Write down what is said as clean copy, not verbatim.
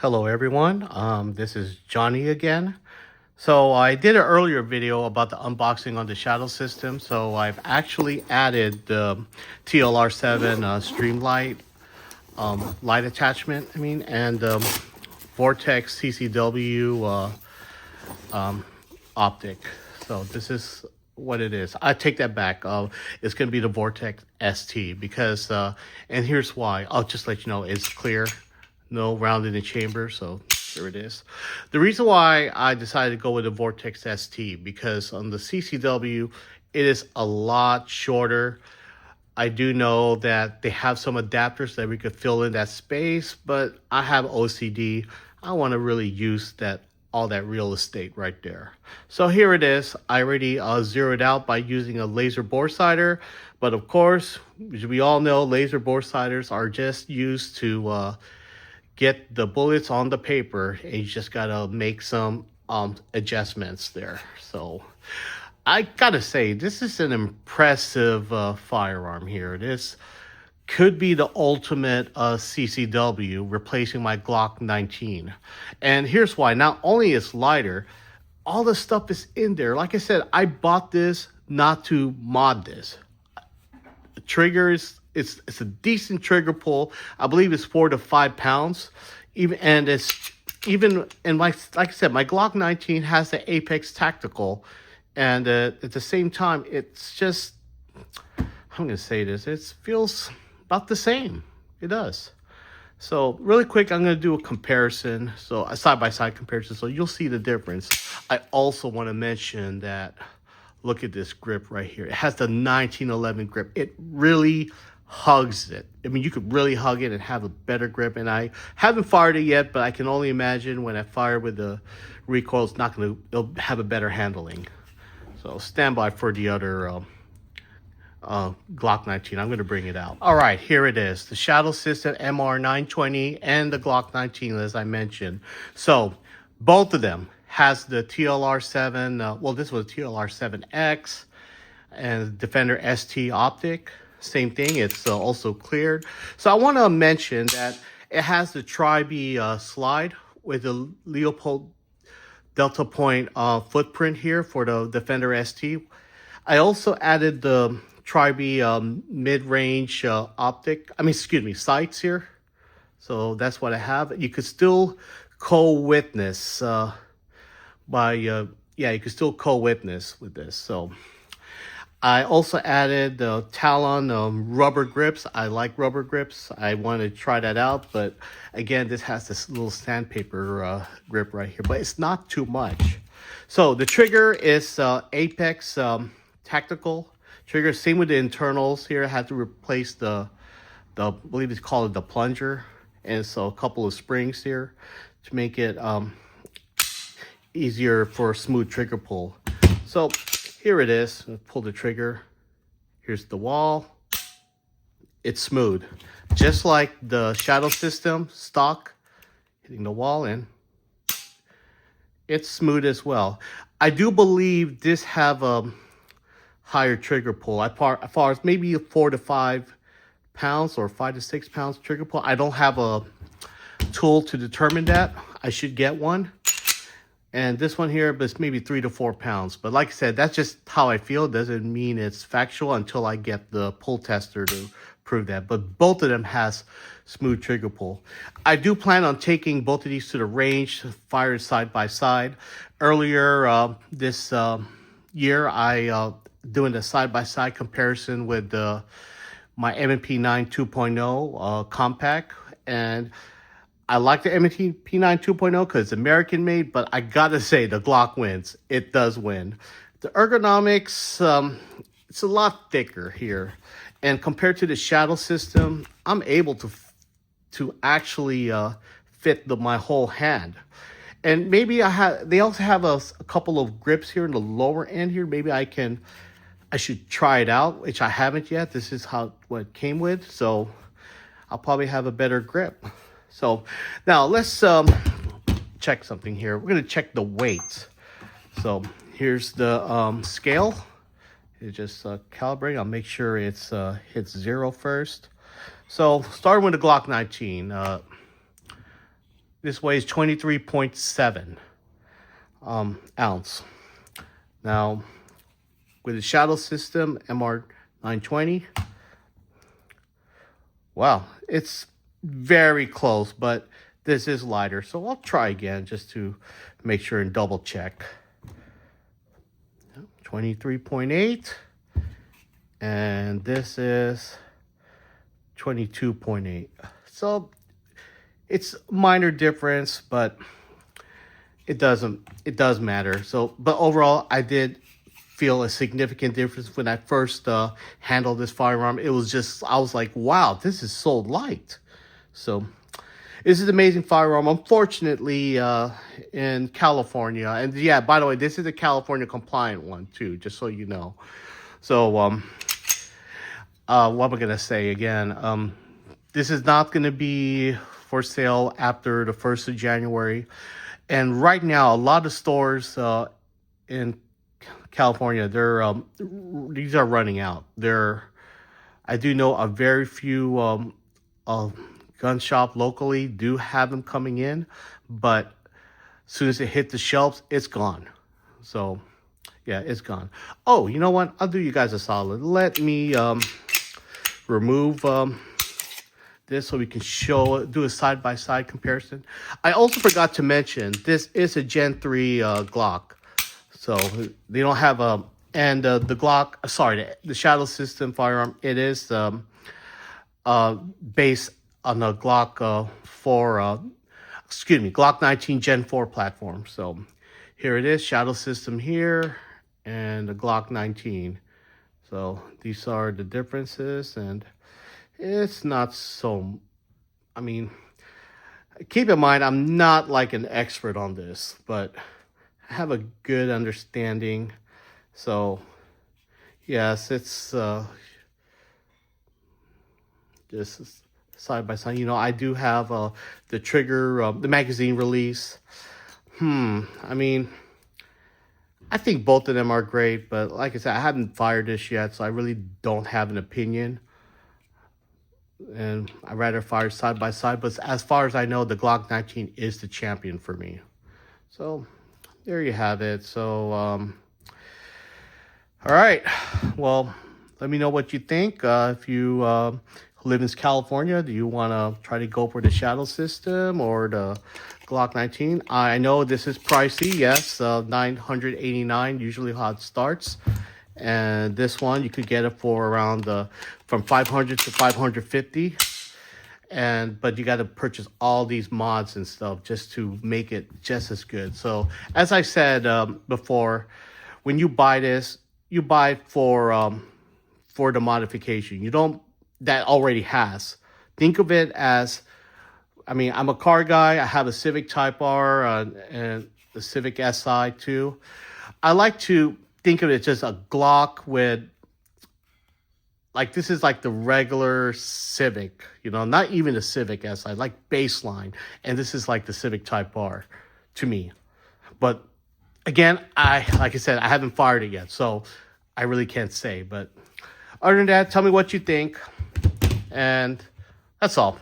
Hello everyone, this is Johnny again. So I did an earlier video about the unboxing on the Shadow System, so I've actually added the TLR7 Streamlight light attachment, and Vortex CCW optic. So this is what it is. I take that back. It's going to be the Vortex ST because, and here's why. I'll just let you know it's clear, no round in the chamber. So there it is. The reason why I decided to go with the Vortex ST because on the CCW, it is a lot shorter. I do know that they have some adapters that we could fill in that space, but I have OCD. I want to really use all that real estate right there. So here it is. I already zeroed out by using a laser bore sighter, but of course, as we all know, laser bore sighters are just used to get the bullets on the paper, and you just gotta make some adjustments there. So I gotta say, this is an impressive firearm here. This could be the ultimate CCW, replacing my Glock 19. And here's why. Not only is lighter, all the stuff is in there. Like I said, I bought this not to mod this. The trigger is it's a decent trigger pull. I believe it's 4 to 5 pounds. Even like I said, my Glock 19 has the Apex Tactical, and at the same time, it's just, I'm gonna say this, it feels about the same. It does. So really quick, I'm gonna do a comparison, so a side-by-side comparison, so you'll see the difference. I also want to mention that, look at this grip right here. It has the 1911 grip. It really hugs it. I mean, you could really hug it and have a better grip. And I haven't fired it yet, but I can only imagine when I fire with the recoil, it'll have a better handling. So stand by for the other Glock 19. I'm going to bring it out. All right, here it is. The Shadow Systems MR920 and the Glock 19, as I mentioned. So both of them has the TLR7, well, this was TLR7X and Defender ST optic. Same thing, it's also cleared. So I want to mention that it has the Trybe slide with the Leopold Delta Point footprint here for the Defender ST. I also added the Trybe mid-range sights here. So that's what I have. You could still co-witness you could still co-witness with this. So I also added the Talon rubber grips. I like rubber grips. I want to try that out, but again, this has this little sandpaper grip right here, but it's not too much. So the trigger is Apex Tactical trigger. Same with the internals here. I had to replace I believe it's called the plunger, and so a couple of springs here to make it easier for a smooth trigger pull. So here it is. Pull the trigger. Here's the wall. It's smooth, just like the Shadow System stock. Hitting the wall in. It's smooth as well. I do believe this have a higher trigger pull. As far as maybe 4 to 5 pounds or 5 to 6 pounds trigger pull. I don't have a tool to determine that. I should get one. And this one here, but it's maybe 3 to 4 pounds. But like I said, that's just how I feel. It doesn't mean it's factual until I get the pull tester to prove that. But both of them has smooth trigger pull. I do plan on taking both of these to the range, fire side by side. Earlier this year, I doing the side by side comparison with my MP9 2.0 compact, and I like the MP9 2.0 because it's American made, but I gotta say the Glock wins. It does win. The ergonomics, it's a lot thicker here, and compared to the Shadow System, I'm able to actually fit my whole hand. And maybe they also have a couple of grips here in the lower end here. Maybe I should try it out, which I haven't yet. This is what it came with, so I'll probably have a better grip. So now let's check something here. We're going to check the weight. So here's the scale. It just calibrate. I'll make sure it's hits 0 first. So starting with the Glock 19. This weighs 23.7 ounce. Now, with the Shadow System MR920, wow, it's very close, but this is lighter. So I'll try again just to make sure and double check. 23.8, and this is 22.8. So it's minor difference, but it does matter. So, but overall, I did feel a significant difference when I first handled this firearm. It was just, I was like, wow, this is so light. So this is an amazing firearm. Unfortunately, in California, and yeah, by the way, this is a California compliant one too, just so you know. So, what am I gonna say again? This is not gonna be for sale after the 1st of January. And right now, a lot of stores in California, these are running out. I do know a very few gun shop locally do have them coming in, but as soon as it hit the shelves, it's gone. So yeah, it's gone. Oh, you know what? I'll do you guys a solid. Let me remove this so we can do a side-by-side comparison. I also forgot to mention, this is a Gen 3 Glock. So they don't have and the Glock, sorry, the Shadow System firearm, it is based on the Glock Glock 19 Gen 4 platform. So here it is, Shadow System here, and the Glock 19. So these are the differences, and it's not so, I mean, keep in mind, I'm not like an expert on this, but I have a good understanding. So yes, it's just side by side. You know, I do have the trigger, the magazine release. I mean, I think both of them are great, but like I said, I haven't fired this yet, so I really don't have an opinion. And I'd rather fire side by side, but as far as I know, the Glock 19 is the champion for me. So there you have it. So, all right. Well, let me know what you think. If you live in California, do you want to try to go for the Shadow System or the Glock 19? I know this is pricey, yes, $989 usually how it starts. And this one, you could get it for around from $500 to $550. But you got to purchase all these mods and stuff just to make it just as good. So as I said before, when you buy this, you buy it for the modification. You don't, that already has. Think of it as, I mean, I'm a car guy. I have a Civic Type R and the Civic Si too. I like to think of it just a Glock with, like, this is like the regular Civic, you know, not even a Civic Si, like baseline. And this is like the Civic Type R to me. But again, like I said, I haven't fired it yet, so I really can't say. But other than that, tell me what you think. And that's all.